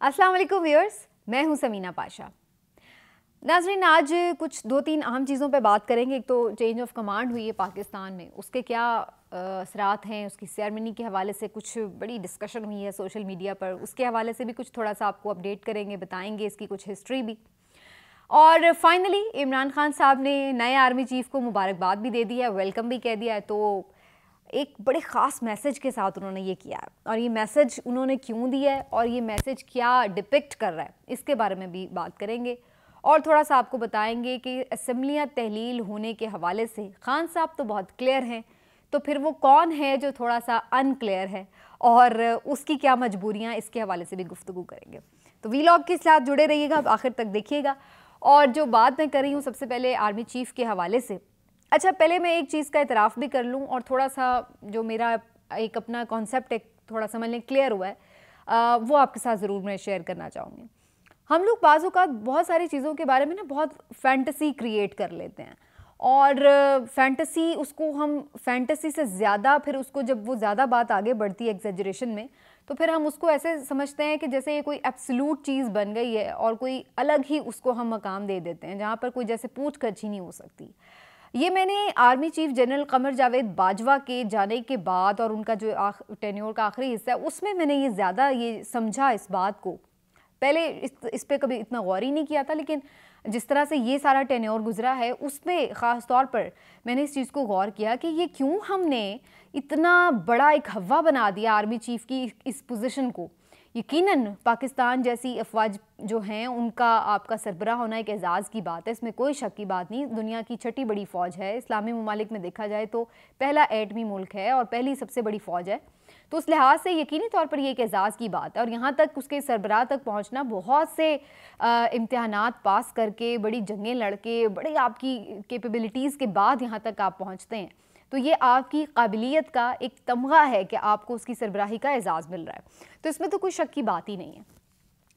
अस्सलाम वालेकुम व्यूअर्स, मैं हूं समीना पाशा। नाज़रीन, आज कुछ 2-3 अहम चीज़ों पे बात करेंगे। एक तो चेंज ऑफ कमांड हुई है पाकिस्तान में, उसके क्या असरात हैं, उसकी सेरेमनी के हवाले से कुछ बड़ी डिस्कशन हुई है सोशल मीडिया पर, उसके हवाले से भी कुछ थोड़ा सा आपको अपडेट करेंगे, बताएंगे इसकी कुछ हिस्ट्री भी। और फाइनली इमरान खान साहब ने नए आर्मी चीफ को मुबारकबाद भी दे दी है, वेलकम भी कह दिया है। तो एक बड़े ख़ास मैसेज के साथ उन्होंने ये किया है, और ये मैसेज उन्होंने क्यों दिया है और ये मैसेज क्या डिपिक्ट कर रहा है, इसके बारे में भी बात करेंगे। और थोड़ा सा आपको बताएंगे कि असम्बलियाँ तहलील होने के हवाले से खान साहब तो बहुत क्लियर हैं, तो फिर वो कौन है जो थोड़ा सा अनक्लियर है और उसकी क्या मजबूरियाँ, इसके हवाले से भी गुफ्तगू करेंगे। तो वीलॉग के साथ जुड़े रहिएगा, आखिर तक देखिएगा। और जो बात मैं कर रही हूँ सबसे पहले आर्मी चीफ के हवाले से। अच्छा, पहले मैं एक चीज़ का इतराफ़ भी कर लूँ और थोड़ा सा जो मेरा एक अपना कॉन्सेप्ट एक थोड़ा समझ लें क्लियर हुआ है, वो आपके साथ ज़रूर मैं शेयर करना चाहूँगी। हम लोग बाज़ औक़ात बहुत सारी चीज़ों के बारे में ना बहुत फैंटेसी क्रिएट कर लेते हैं, और फैंटेसी उसको हम फैंटेसी से ज़्यादा फिर उसको जब वो ज़्यादा बात आगे बढ़ती है एग्जेजरेशन में, तो फिर हम उसको ऐसे समझते हैं कि जैसे ये कोई एब्सोल्यूट चीज़ बन गई है और कोई अलग ही उसको हम मकाम दे देते हैं जहाँ पर कोई जैसे पूछ कछ ही नहीं हो सकती। ये मैंने army chief general Qamar Javed Bajwa के जाने के बाद और उनका जो टेन्योर का आखिरी हिस्सा है उसमें मैंने ये ज़्यादा ये समझा इस बात को। पहले इस पे कभी इतना गौर ही नहीं किया था, लेकिन जिस तरह से ये सारा टेन्योर गुजरा है उसमें ख़ास तौर पर मैंने इस चीज़ को गौर किया कि ये क्यों हमने इतना बड़ा एक हवा बना दिया आर्मी चीफ की इस पोजीशन को। यकीनन पाकिस्तान जैसी अफवाज जो हैं उनका आपका सरबराह होना एक एजाज़ की बात है, इसमें कोई शक की बात नहीं। दुनिया की छठी बड़ी फ़ौज है, इस्लामी ममालिक में देखा जाए तो पहला एटमी मुल्क है और पहली सबसे बड़ी फ़ौज है, तो उस लिहाज से यकीनी तौर पर ये एक एजाज़ की बात है। और यहाँ तक उसके सरबराह तक पहुँचना, बहुत से इम्तिहानात पास करके, बड़ी जंगें लड़ के, बड़ी आपकी कैपेबिलिटीज़ के बाद यहाँ तक आप पहुँचते हैं, तो ये आपकी काबिलियत का एक तमगा है कि आपको उसकी सरबराही का एजाज़ मिल रहा है, तो इसमें तो कोई शक की बात ही नहीं है।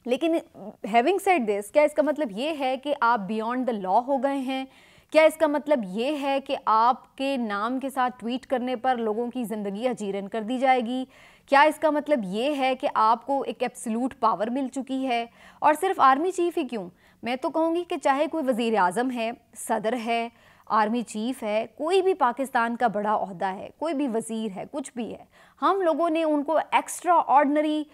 लेकिन हैविंग सेड दिस, क्या इसका मतलब ये है कि आप बियॉन्ड द लॉ हो गए हैं? क्या इसका मतलब ये है कि आपके नाम के साथ ट्वीट करने पर लोगों की ज़िंदगी अजीरन कर दी जाएगी? क्या इसका मतलब ये है कि आपको एक एब्सोल्यूट पावर मिल चुकी है? और सिर्फ आर्मी चीफ ही क्यों, मैं तो कहूँगी कि चाहे कोई वज़ीर आज़म है, सदर है, आर्मी चीफ है, कोई भी पाकिस्तान का बड़ा ओहदा है, कोई भी वज़ीर है, कुछ भी है, हम लोगों ने उनको एक्स्ट्रा ऑर्डनरी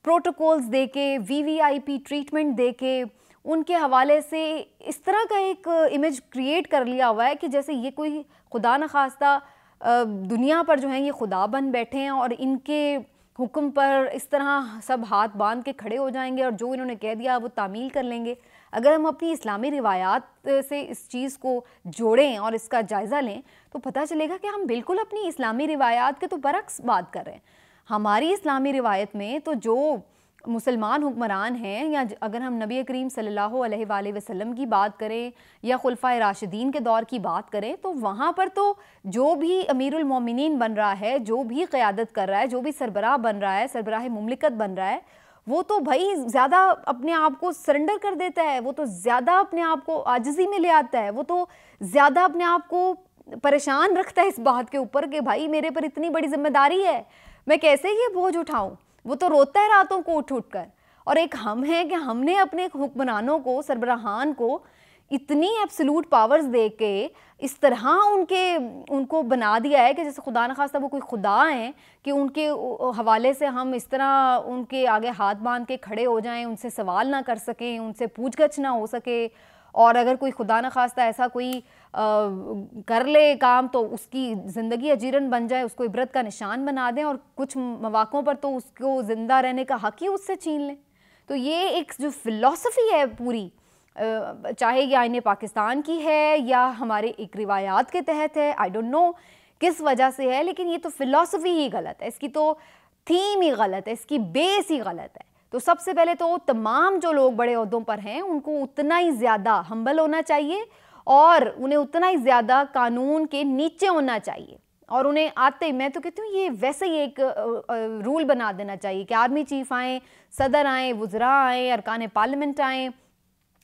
प्रोटोकॉल्स दे के, वीवीआईपी ट्रीटमेंट दे के, उनके हवाले से इस तरह का एक इमेज क्रिएट कर लिया हुआ है कि जैसे ये कोई खुदा न खास्ता दुनिया पर जो है ये खुदा बन बैठे हैं और इनके हुक्म पर इस तरह सब हाथ बांध के खड़े हो जाएंगे और जो इन्होंने कह दिया वो तामील कर लेंगे। अगर हम अपनी इस्लामी रिवायात से इस चीज़ को जोड़ें और इसका जायज़ा लें तो पता चलेगा कि हम बिल्कुल अपनी इस्लामी रिवायात के तो बरक्स बात कर रहे हैं। हमारी इस्लामी रिवायत में तो जो मुसलमान हुक्मरान हैं, या अगर हम नबी करीम सल्लल्लाहु अलैहि वसल्लम की बात करें या खुलफाए राशिदीन के दौर की बात करें, तो वहाँ पर तो जो भी अमीरुल मोमिनीन बन रहा है, जो भी क़यादत कर रहा है, जो भी सरबराह बन रहा है, सरबराह मुमलिकत बन रहा है, वो तो भाई ज़्यादा अपने आप को सरेंडर कर देता है, वो तो ज़्यादा अपने आप को आजिज़ी में ले आता है, वो तो ज़्यादा अपने आप को परेशान रखता है इस बात के ऊपर कि भाई मेरे पर इतनी बड़ी जिम्मेदारी है, मैं कैसे ये बोझ उठाऊं। वो तो रोता है रातों को उठ उठ कर। और एक हम हैं कि हमने अपने हुक्मरानों को, सरबराहान को इतनी एब्सोल्यूट पावर्स दे के इस तरह उनको बना दिया है कि जैसे खुदा न खास्ता वो कोई खुदा हैं कि उनके हवाले से हम इस तरह उनके आगे हाथ बांध के खड़े हो जाएं, उनसे सवाल ना कर सकें, उनसे पूछगछ ना हो सके। और अगर कोई खुदा न खास्ता ऐसा कोई कर ले काम तो उसकी ज़िंदगी अजीरन बन जाए, उसको इबरत का निशान बना दें और कुछ मौक़ों पर तो उसको ज़िंदा रहने का हक़ ही उससे छीन लें। तो ये एक जो फ़िलॉसफ़ी है पूरी, चाहे ये आईने पाकिस्तान की है या हमारे एक रिवायात के तहत है, आई डोंट नो किस वजह से है, लेकिन ये तो फ़िलॉसफ़ी ही गलत है, इसकी तो थीम ही गलत है, इसकी बेस ही गलत है। तो सबसे पहले तो तमाम जो लोग बड़े ओहदों पर हैं उनको उतना ही ज़्यादा हम्बल होना चाहिए और उन्हें उतना ही ज़्यादा कानून के नीचे होना चाहिए। और उन्हें आते, मैं तो कहती हूँ ये वैसे ही एक रूल बना देना चाहिए कि आर्मी चीफ आएँ, सदर आएँ, वज़रा आएँ, अरकान पार्लियामेंट आएँ,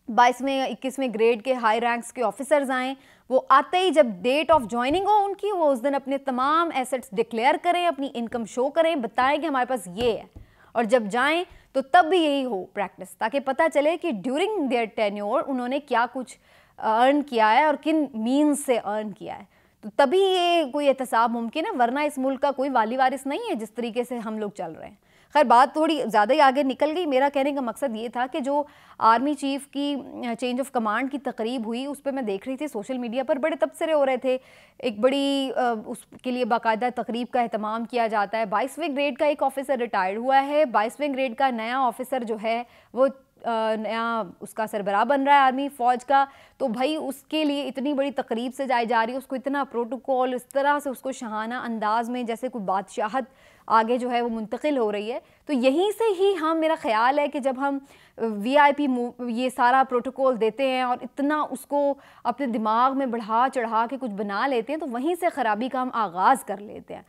22वें 21वें ग्रेड के हाई रैंक्स के ऑफिसर्स आएँ, वो आते ही जब डेट ऑफ ज्वाइनिंग हो उनकी, वो उस दिन अपने तमाम एसेट्स डिक्लेयर करें, अपनी इनकम शो करें, बताएं कि हमारे पास ये है, और जब जाएं तो तब भी यही हो प्रैक्टिस, ताकि पता चले कि ड्यूरिंग देयर टेन्योर उन्होंने क्या कुछ अर्न किया है और किन मीन्स से अर्न किया है। तो तभी ये कोई एहतसाब मुमकिन है, वरना इस मुल्क का कोई वाली वारिस नहीं है जिस तरीके से हम लोग चल रहे हैं। खैर बात थोड़ी ज़्यादा ही आगे निकल गई। मेरा कहने का मकसद ये था कि जो आर्मी चीफ़ की चेंज ऑफ कमांड की तकरीब हुई उस पर मैं देख रही थी सोशल मीडिया पर बड़े तबसरे हो रहे थे। एक बड़ी उसके लिए बाकायदा तकरीब का अहतमाम किया जाता है। 22वें ग्रेड का एक ऑफिसर रिटायर्ड हुआ है, 22वें ग्रेड का नया ऑफिसर जो है वो नया उसका सरबराह बन रहा है आर्मी फ़ौज का। तो भाई उसके लिए इतनी बड़ी तकरीब से जाई जा रही है, उसको इतना प्रोटोकॉल, इस तरह से उसको शहाना अंदाज में जैसे कोई बादशाहत आगे जो है वो मुंतकिल हो रही है। तो यहीं से ही हम, मेरा ख्याल है कि जब हम वीआईपी ये सारा प्रोटोकॉल देते हैं और इतना उसको अपने दिमाग में बढ़ा चढ़ा के कुछ बना लेते हैं, तो वहीं से ख़राबी का हम आगाज़ कर लेते हैं।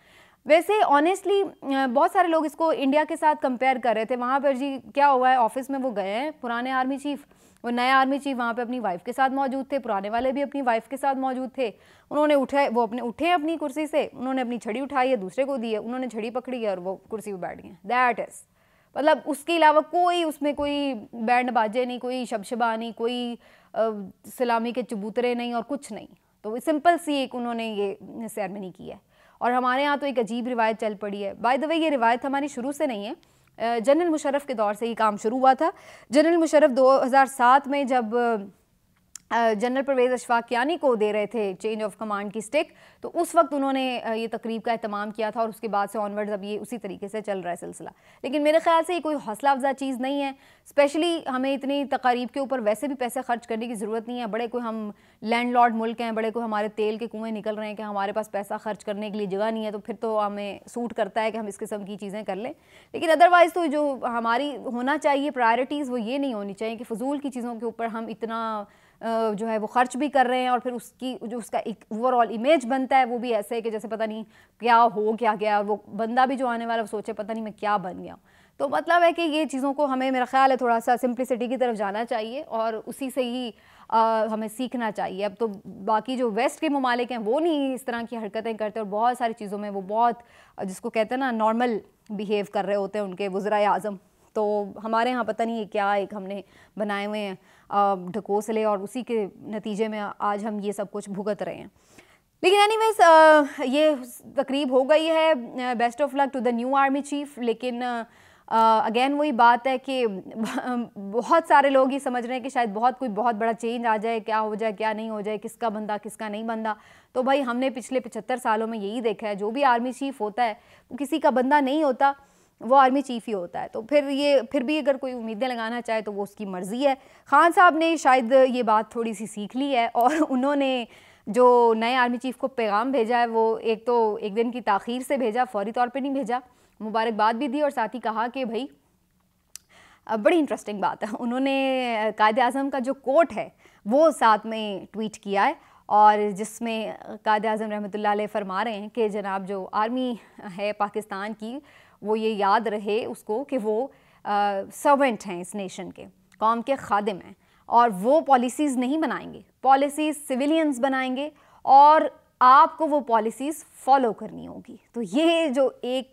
वैसे ऑनेस्टली बहुत सारे लोग इसको इंडिया के साथ कंपेयर कर रहे थे। वहाँ पर जी क्या हुआ है, ऑफिस में वो गए हैं पुराने आर्मी चीफ़, वो नए आर्मी चीफ़ वहाँ पे अपनी वाइफ के साथ मौजूद थे, पुराने वाले भी अपनी वाइफ के साथ मौजूद थे। उन्होंने उठे अपनी कुर्सी से, उन्होंने अपनी छड़ी उठाई है, दूसरे को दी है, उन्होंने छड़ी पकड़ी है और वो कुर्सी पर बैठ गए। दैट इज़, मतलब उसके अलावा कोई उसमें कोई बैंड बाजे नहीं, कोई शबशबा नहीं, कोई सलामी के चबूतरे नहीं और कुछ नहीं। तो सिंपल सी एक उन्होंने ये सेरेमनी की है। और हमारे यहाँ तो एक अजीब रिवायत चल पड़ी है। बाय द वे ये रिवायत हमारी शुरू से नहीं है, जनरल मुशर्रफ के दौर से ये काम शुरू हुआ था। जनरल मुशर्रफ 2007 में जब जनरल परवेज़ अशफाक़ियानी को दे रहे थे चेंज ऑफ कमांड की स्टिक, तो उस वक्त उन्होंने ये तकरीब का एहतमाम किया था और उसके बाद से ऑनवर्ड्स अब ये उसी तरीके से चल रहा है सिलसिला। लेकिन मेरे ख्याल से ये कोई हौसला अफजा चीज़ नहीं है। स्पेशली हमें इतनी तकारीब के ऊपर वैसे भी पैसे खर्च करने की ज़रूरत नहीं है। बड़े कोई हम लैंडलॉर्ड मुल्क हैं, बड़े कोई हमारे तेल के कुएँ निकल रहे हैं कि हमारे पास पैसा खर्च करने के लिए जगह नहीं है, तो फिर तो हमें सूट करता है कि हम इस किस्म की चीज़ें कर लें। लेकिन अदरवाइज़ तो जो हमारी होना चाहिए प्रायोरिटीज़, वो ये नहीं होनी चाहिए कि फ़जूल की चीज़ों के ऊपर हम इतना जो है वो खर्च भी कर रहे हैं और फिर उसकी जो उसका एक ओवरऑल इमेज बनता है वो भी ऐसे है कि जैसे पता नहीं क्या हो क्या गया, और वो बंदा भी जो आने वाला वो सोचे पता नहीं मैं क्या बन गया। तो मतलब है कि ये चीज़ों को हमें, मेरा ख्याल है, थोड़ा सा सिंप्लिसिटी की तरफ जाना चाहिए और उसी से ही हमें सीखना चाहिए। अब तो बाकी जो वेस्ट के ममालिक हैं वो नहीं इस तरह की हरकतें करते और बहुत सारी चीज़ों में वो बहुत, जिसको कहते हैं ना, नॉर्मल बिहेव कर रहे होते हैं उनके वज़राए आज़म। तो हमारे यहाँ पता नहीं है क्या एक हमने बनाए हुए हैं ढकोसले, और उसी के नतीजे में आज हम ये सब कुछ भुगत रहे हैं। लेकिन एनीवेज ये तकरीब हो गई है। Best of luck to the new army chief. लेकिन अगेन वही बात है कि बहुत सारे लोग ये समझ रहे हैं कि शायद कोई बहुत बड़ा चेंज आ जाए, क्या हो जाए क्या नहीं हो जाए, किसका बंदा किसका नहीं बंदा। तो भाई हमने पिछले 75 सालों में यही देखा है, जो भी आर्मी चीफ होता है वो किसी का बंदा नहीं होता, वो आर्मी चीफ ही होता है। तो फिर भी अगर कोई उम्मीदें लगाना चाहे तो वो उसकी मर्ज़ी है। खान साहब ने शायद ये बात थोड़ी सी सीख ली है और उन्होंने जो नए आर्मी चीफ को पैगाम भेजा है वो एक दिन की ताख़ीर से भेजा, फौरी तौर पे नहीं भेजा, मुबारकबाद भी दी और साथ ही कहा कि भाई बड़ी इंटरेस्टिंग बात है, उन्होंने कायदे आज़म का जो कोट है वो साथ में ट्वीट किया है और जिसमें कायदे आज़म रहमतुल्लाह अलैह फरमा रहे हैं कि जनाब जो आर्मी है पाकिस्तान की, वो ये याद रहे उसको कि वो सर्वेंट हैं इस नेशन के, कौम के खादिम हैं, और वो पॉलिसीज़ नहीं बनाएंगे, पॉलिसीज़ सिविलियंस बनाएंगे और आपको वो पॉलिसीज़ फॉलो करनी होगी। तो ये जो एक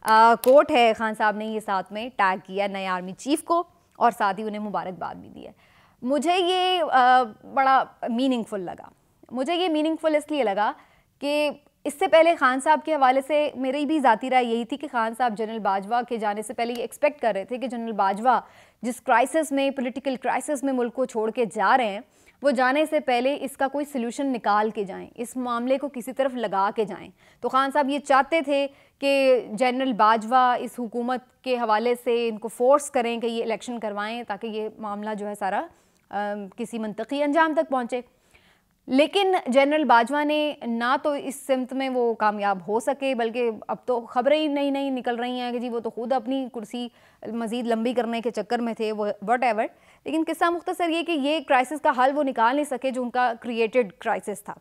कोट है, खान साहब ने ये साथ में टैग किया नए आर्मी चीफ को और साथ ही उन्हें मुबारकबाद भी दी है। मुझे ये बड़ा मीनिंगफुल लगा। मुझे ये मीनिंगफुल इसलिए लगा कि इससे पहले खान साहब के हवाले से मेरी भी ज़ाती राय यही थी कि खान साहब जनरल बाजवा के जाने से पहले ये एक्सपेक्ट कर रहे थे कि जनरल बाजवा जिस क्राइसिस में, पॉलिटिकल क्राइसिस में मुल्क को छोड़ के जा रहे हैं, वो जाने से पहले इसका कोई सलूशन निकाल के जाएं, इस मामले को किसी तरफ लगा के जाएं। तो खान साहब ये चाहते थे कि जनरल बाजवा इस हुकूमत के हवाले से इनको फोर्स करें कि ये इलेक्शन करवाएं ताकि ये मामला जो है सारा किसी मंतकी अंजाम तक पहुँचे। लेकिन जनरल बाजवा ने ना तो इस सिमत में वो कामयाब हो सके, बल्कि अब तो खबरें ही नई निकल रही हैं कि जी वो तो खुद अपनी कुर्सी मज़ीद लंबी करने के चक्कर में थे, वो वट एवर। लेकिन किस्सा मुख्तसर ये कि ये क्राइसिस का हल वो निकाल नहीं सके जो उनका क्रिएटेड क्राइसिस था।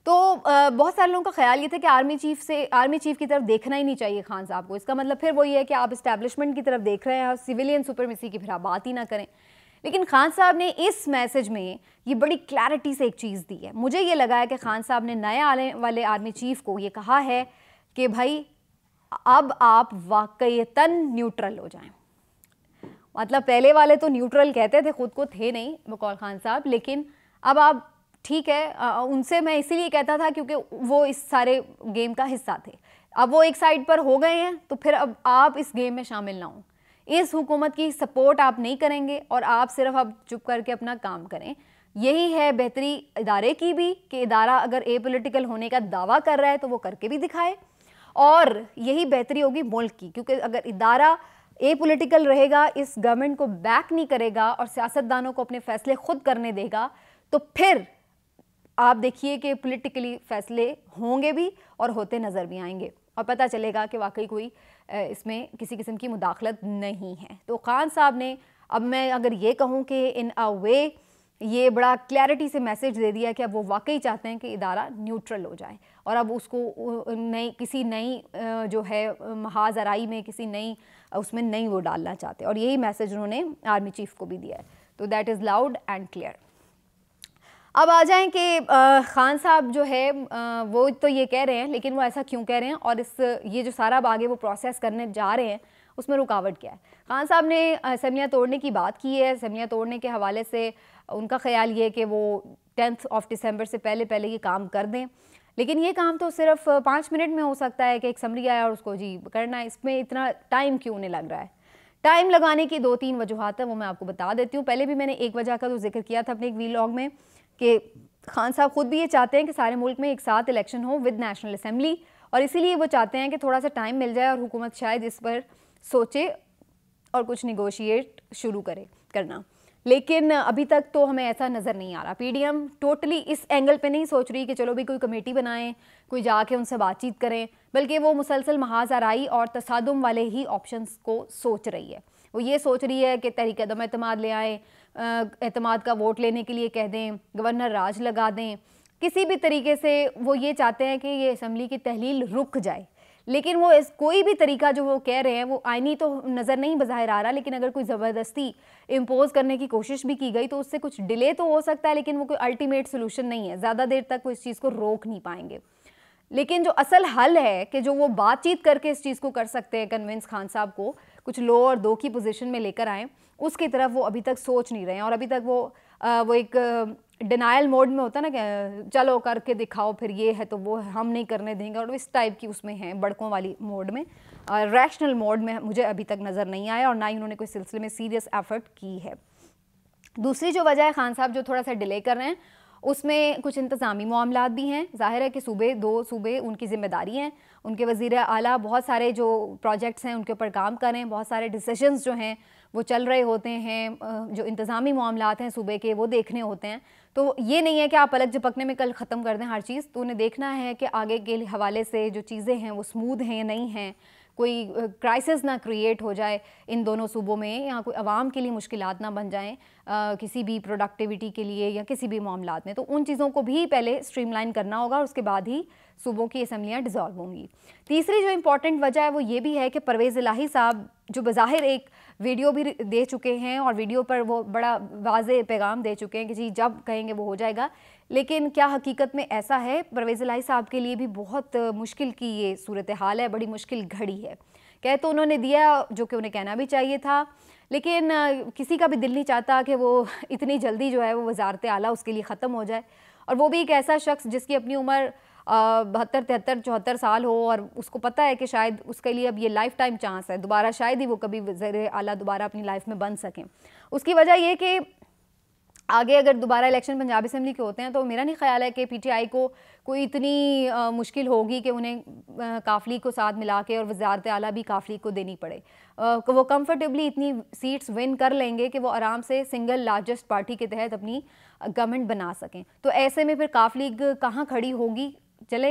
तो बहुत सारे लोगों का ख्याल ये था कि आर्मी चीफ की तरफ देखना ही नहीं चाहिए खान साहब को। इसका मतलब फिर वही है कि आप इस्टेब्लिशमेंट की तरफ देख रहे हैं और सिविलियन सुपरमेसी की फिर आप बात ही ना करें। लेकिन खान साहब ने इस मैसेज में ये बड़ी क्लैरिटी से एक चीज़ दी है। मुझे ये लगा है कि खान साहब ने नए आने वाले आर्मी चीफ को ये कहा है कि भाई अब आप वाकईतन न्यूट्रल हो जाएं। मतलब पहले वाले तो न्यूट्रल कहते थे, खुद को थे नहीं बकौल खान साहब, लेकिन अब आप ठीक है, उनसे मैं इसीलिए कहता था क्योंकि वो इस सारे गेम का हिस्सा थे। अब वो एक साइड पर हो गए हैं तो फिर अब आप इस गेम में शामिल ना हो। इस हुकूमत की सपोर्ट आप नहीं करेंगे और आप सिर्फ अब चुप करके अपना काम करें। यही है बेहतरी इदारे की भी कि इदारा अगर एपॉलिटिकल होने का दावा कर रहा है तो वो करके भी दिखाए, और यही बेहतरी होगी मुल्क की, क्योंकि अगर इदारा एपॉलिटिकल रहेगा, इस गवर्नमेंट को बैक नहीं करेगा और सियासतदानों को अपने फैसले खुद करने देगा, तो फिर आप देखिए कि पॉलिटिकली फैसले होंगे भी और होते नज़र भी आएंगे और पता चलेगा कि वाकई कोई इसमें किसी किस्म की मुदाखलत नहीं है। तो खान साहब ने, अब मैं अगर ये कहूँ कि इन अ वे ये बड़ा क्लैरिटी से मैसेज दे दिया कि अब वो वाकई चाहते हैं कि इदारा न्यूट्रल हो जाए और अब उसको किसी नई जो है महाजराई में किसी नई उसमें नई वो डालना चाहते हैं, और यही मैसेज उन्होंने आर्मी चीफ को भी दिया है। तो that is loud and clear. अब आ जाएं कि खान साहब जो है वो तो ये कह रहे हैं, लेकिन वो ऐसा क्यों कह रहे हैं और ये जो सारा आगे वो प्रोसेस करने जा रहे हैं उसमें रुकावट क्या है। खान साहब ने असेंबलियाँ तोड़ने की बात की है। असेंबलियाँ तोड़ने के हवाले से उनका ख्याल ये कि वो 10 दिसंबर से पहले ये काम कर दें, लेकिन ये काम तो सिर्फ 5 मिनट में हो सकता है कि एक समरी आया और उसको जी करना है। इसमें इतना टाइम क्यों नहीं लग रहा है? टाइम लगाने की 2-3 वजूहत है, वो मैं आपको बता देती हूँ। पहले भी मैंने एक वजह का तो जिक्र किया था अपने एक वीलॉग में कि खान साहब खुद भी ये चाहते हैं कि सारे मुल्क में एक साथ इलेक्शन हो विद नेशनल असेंबली, और इसीलिए वो चाहते हैं कि थोड़ा सा टाइम मिल जाए और हुकूमत शायद इस पर सोचे और कुछ निगोशिएट शुरू करना। लेकिन अभी तक तो हमें ऐसा नज़र नहीं आ रहा। पीडीएम टोटली इस एंगल पे नहीं सोच रही कि चलो भी कोई कमेटी बनाएं, कोई जाके उनसे बातचीत करें, बल्कि वो मुसलसल महाजराई और तसादुम वाले ही ऑप्शंस को सोच रही है। वो ये सोच रही है कि तहरीक अदम एतमाद ले आएँ, एतमाद का वोट लेने के लिए कह दें, गवर्नर राज लगा दें, किसी भी तरीके से वो ये चाहते हैं कि ये असम्बली की तहलील रुक जाए। लेकिन वो कोई भी तरीका जो वो कह रहे हैं वो आईनी तो नज़र नहीं बज़ाहिर आ रहा, लेकिन अगर कोई ज़बरदस्ती इम्पोज करने की कोशिश भी की गई तो उससे कुछ डिले तो हो सकता है, लेकिन वो कोई अल्टीमेट सोल्यूशन नहीं है। ज़्यादा देर तक वो इस चीज़ को रोक नहीं पाएंगे। लेकिन जो असल हल है कि जो वो बातचीत करके इस चीज़ को कर सकते हैं, कन्विंस खान साहब को कुछ लो और दो की पोजीशन में लेकर आएँ, उसकी तरफ वो अभी तक सोच नहीं रहे हैं। और अभी तक वो एक डिनाइल मोड में होता है ना कि चलो करके दिखाओ, फिर ये है तो वो हम नहीं करने देंगे, और इस टाइप की उसमें हैं, बड़कों वाली मोड में। रैशनल मोड में मुझे अभी तक नज़र नहीं आया और ना ही उन्होंने कोई सिलसिले में सीरियस एफर्ट की है। दूसरी जो वजह है खान साहब जो थोड़ा सा डिले कर रहे हैं, उसमें कुछ इंतज़ामी मामलात भी हैं। ज़ाहिर है कि दो सूबे उनकी ज़िम्मेदारी हैं, उनके वज़ीर आला बहुत सारे जो प्रोजेक्ट्स हैं उनके ऊपर काम कर रहे हैं, बहुत सारे डिसीजंस जो हैं वो चल रहे होते हैं, जो इंतज़ामी मामलात हैं सूबे के वो देखने होते हैं। तो ये नहीं है कि आप पलक झपकने में कल ख़त्म कर दें हर चीज़, तो उन्हें देखना है कि आगे के हवाले से जो चीज़ें हैं वो स्मूथ हैं या नहीं हैं, कोई क्राइसिस ना क्रिएट हो जाए इन दोनों सूबों में, या कोई आवाम के लिए मुश्किलात ना बन जाएं किसी भी प्रोडक्टिविटी के लिए या किसी भी मामलात में। तो उन चीज़ों को भी पहले स्ट्रीमलाइन करना होगा और उसके बाद ही सूबों की असम्बलियाँ डिज़ोल्व होंगी। तीसरी जो इम्पॉर्टेंट वजह है वो ये भी है कि परवेज़ इलाही साहब जो बज़ाहिर एक वीडियो भी दे चुके हैं और वीडियो पर वो बड़ा वाज़ेह पैगाम दे चुके हैं कि जी जब कहेंगे वो हो जाएगा, लेकिन क्या हकीकत में ऐसा है? परवेज़ इलाही साहब के लिए भी बहुत मुश्किल की ये सूरत हाल है, बड़ी मुश्किल घड़ी है। कह तो उन्होंने दिया जो कि उन्हें कहना भी चाहिए था, लेकिन किसी का भी दिल नहीं चाहता कि वो इतनी जल्दी जो है वो वज़ारत आला उसके लिए ख़त्म हो जाए, और वो भी एक ऐसा शख्स जिसकी अपनी उम्र 72, 73, 74 साल हो और उसको पता है कि शायद उसके लिए अब ये लाइफ टाइम चांस है, दोबारा शायद ही वो कभी वज़ीर आला दोबारा अपनी लाइफ में बन सकें। उसकी वजह ये कि आगे अगर दोबारा इलेक्शन पंजाब असम्बली के होते हैं तो मेरा नहीं ख्याल है कि पीटीआई को कोई इतनी मुश्किल होगी कि उन्हें काफली को साथ मिला के और वज़ारत आला भी काफली को देनी पड़े। वो कंफर्टेबली इतनी सीट्स विन कर लेंगे कि वो आराम से सिंगल लार्जेस्ट पार्टी के तहत अपनी गवर्नमेंट बना सकें। तो ऐसे में फिर काफली कहाँ खड़ी होगी? चले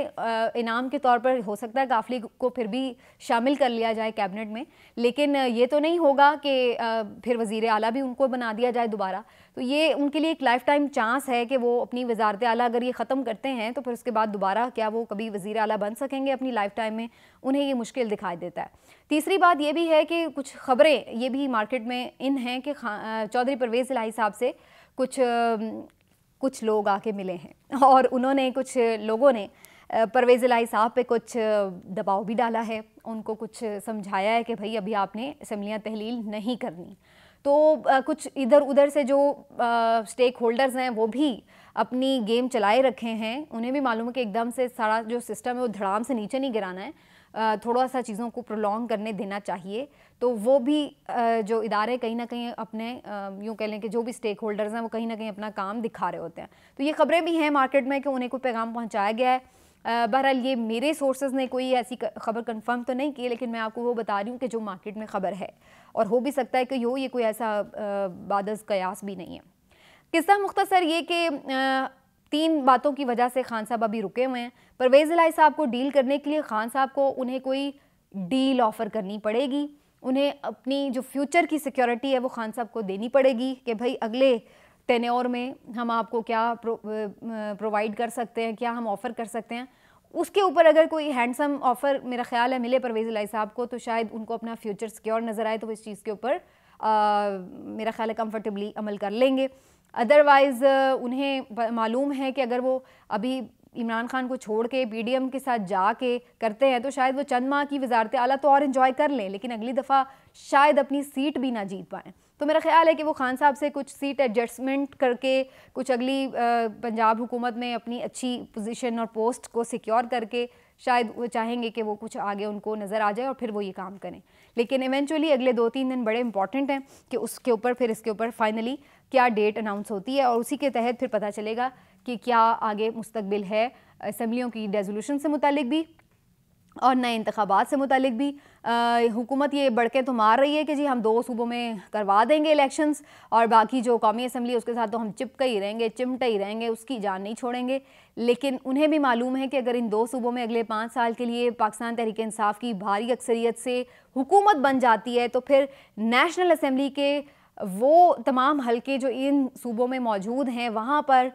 इनाम के तौर पर हो सकता है काफली को फिर भी शामिल कर लिया जाए कैबिनेट में, लेकिन ये तो नहीं होगा कि फिर वज़ीर आला भी उनको बना दिया जाए दोबारा। तो ये उनके लिए एक लाइफ टाइम चांस है कि वो अपनी वज़ारत आला अगर ये ख़त्म करते हैं तो फिर उसके बाद दोबारा क्या वो कभी वज़ीर आला बन सकेंगे अपनी लाइफ टाइम में? उन्हें ये मुश्किल दिखाई देता है। तीसरी बात ये भी है कि कुछ ख़बरें ये भी मार्केट में इन हैं कि चौधरी परवेज़ इलाही साहब से कुछ लोग आके मिले हैं और उन्होंने कुछ लोगों ने परवेज़ इलाही साहब पे कुछ दबाव भी डाला है, उनको कुछ समझाया है कि भाई अभी आपने असम्बलियाँ तहलील नहीं करनी। तो कुछ इधर उधर से जो स्टेक होल्डर्स हैं वो भी अपनी गेम चलाए रखे हैं, उन्हें भी मालूम है कि एकदम से सारा जो सिस्टम है वो धड़ाम से नीचे नहीं गिराना है, थोड़ा सा चीज़ों को प्रोलॉन्ग करने देना चाहिए। तो वो भी जो इदारे कहीं ना कहीं अपने यूँ कह लें कि जो भी स्टेक होल्डर्स हैं वो कहीं ना कहीं अपना काम दिखा रहे होते हैं। तो ये खबरें भी हैं मार्केट में कि उन्हें कोई पैगाम पहुँचाया गया है। बहरहाल ये मेरे सोर्सेज ने कोई ऐसी खबर कंफर्म तो नहीं की, लेकिन मैं आपको वो बता रही हूँ कि जो मार्केट में खबर है, और हो भी सकता है कि ये कोई ऐसा बादस कयास भी नहीं है। किस्सा मुख्तसर ये कि 3 बातों की वजह से खान साहब अभी रुके हुए हैं। परवेज़ इलाही साहब को डील करने के लिए खान साहब को उन्हें कोई डील ऑफ़र करनी पड़ेगी, उन्हें अपनी जो फ्यूचर की सिक्योरिटी है वो खान साहब को देनी पड़ेगी कि भाई अगले टेन्योर में हम आपको क्या प्रोवाइड कर सकते हैं, क्या हम ऑफ़र कर सकते हैं। उसके ऊपर अगर कोई हैंडसम ऑफ़र मेरा ख्याल है मिले परवेज़ इलाही साहब को, तो शायद उनको अपना फ्यूचर सिक्योर नज़र आए, तो वो इस चीज़ के ऊपर मेरा ख्याल है कंफर्टेबली अमल कर लेंगे। अदरवाइज़ उन्हें मालूम है कि अगर वो अभी इमरान खान को छोड़ के पीडीएम के साथ जाके करते हैं तो शायद वो चंद माह की वजारत आला तो और इन्जॉय कर लें, लेकिन अगली दफ़ा शायद अपनी सीट भी ना जीत पाएँ। तो मेरा ख्याल है कि वो खान साहब से कुछ सीट एडजस्टमेंट करके कुछ अगली पंजाब हुकूमत में अपनी अच्छी पोजीशन और पोस्ट को सिक्योर करके शायद वो चाहेंगे कि वो कुछ आगे उनको नज़र आ जाए और फिर वो ये काम करें। लेकिन इवेंचुअली अगले 2-3 दिन बड़े इंपॉर्टेंट हैं कि उसके ऊपर फिर इसके ऊपर फाइनली क्या डेट अनाउंस होती है, और उसी के तहत फिर पता चलेगा कि क्या आगे मुस्तकबिल है असम्बलियों की रेजोल्यूशन से मुतालिक भी और नए इंतखाबात से मुतालिक भी। हुकूमत ये बढ़के तो मार रही है कि जी हम 2 सूबों में करवा देंगे इलेक्शंस, और बाकी जो कौमी असम्बली है उसके साथ तो हम चिपके ही रहेंगे, चिमटे ही रहेंगे, उसकी जान नहीं छोड़ेंगे। लेकिन उन्हें भी मालूम है कि अगर इन 2 सूबों में अगले 5 साल के लिए पाकिस्तान तहरीक इंसाफ की भारी अक्सरियत से हुकूमत बन जाती है तो फिर नेशनल असम्बली के वो तमाम हलके जो इन सूबों में मौजूद हैं वहाँ पर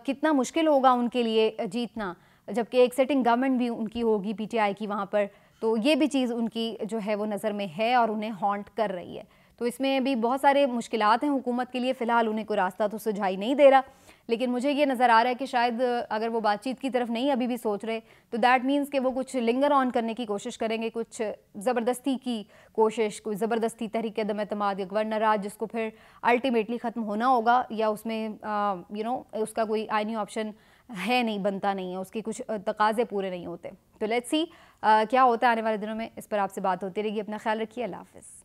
कितना मुश्किल होगा उनके लिए जीतना, जबकि एक सेटिंग गवर्नमेंट भी उनकी होगी पीटीआई की वहाँ पर। तो ये भी चीज़ उनकी जो है वो नज़र में है और उन्हें हॉन्ट कर रही है। तो इसमें भी बहुत सारे मुश्किलात हैं हुकूमत के लिए, फ़िलहाल उन्हें कोई रास्ता तो सुझाई नहीं दे रहा। लेकिन मुझे ये नज़र आ रहा है कि शायद अगर वो बातचीत की तरफ नहीं अभी भी सोच रहे तो दैट मीन्स कि वो कुछ लिंगर ऑन करने की कोशिश करेंगे, कुछ ज़बरदस्ती की कोशिश, कोई ज़बरदस्ती तहरीक अदम एतमाद या गवर्नराज जिसको फिर अल्टीमेटली ख़त्म होना होगा, या उसमें उसका कोई आइनी ऑप्शन है नहीं, बनता नहीं है, उसके कुछ तकाज़े पूरे नहीं होते। तो लेट्स सी क्या होता है आने वाले दिनों में, इस पर आपसे बात होती रहेगी। अपना ख्याल रखिए, अल्लाह हाफ़िज़।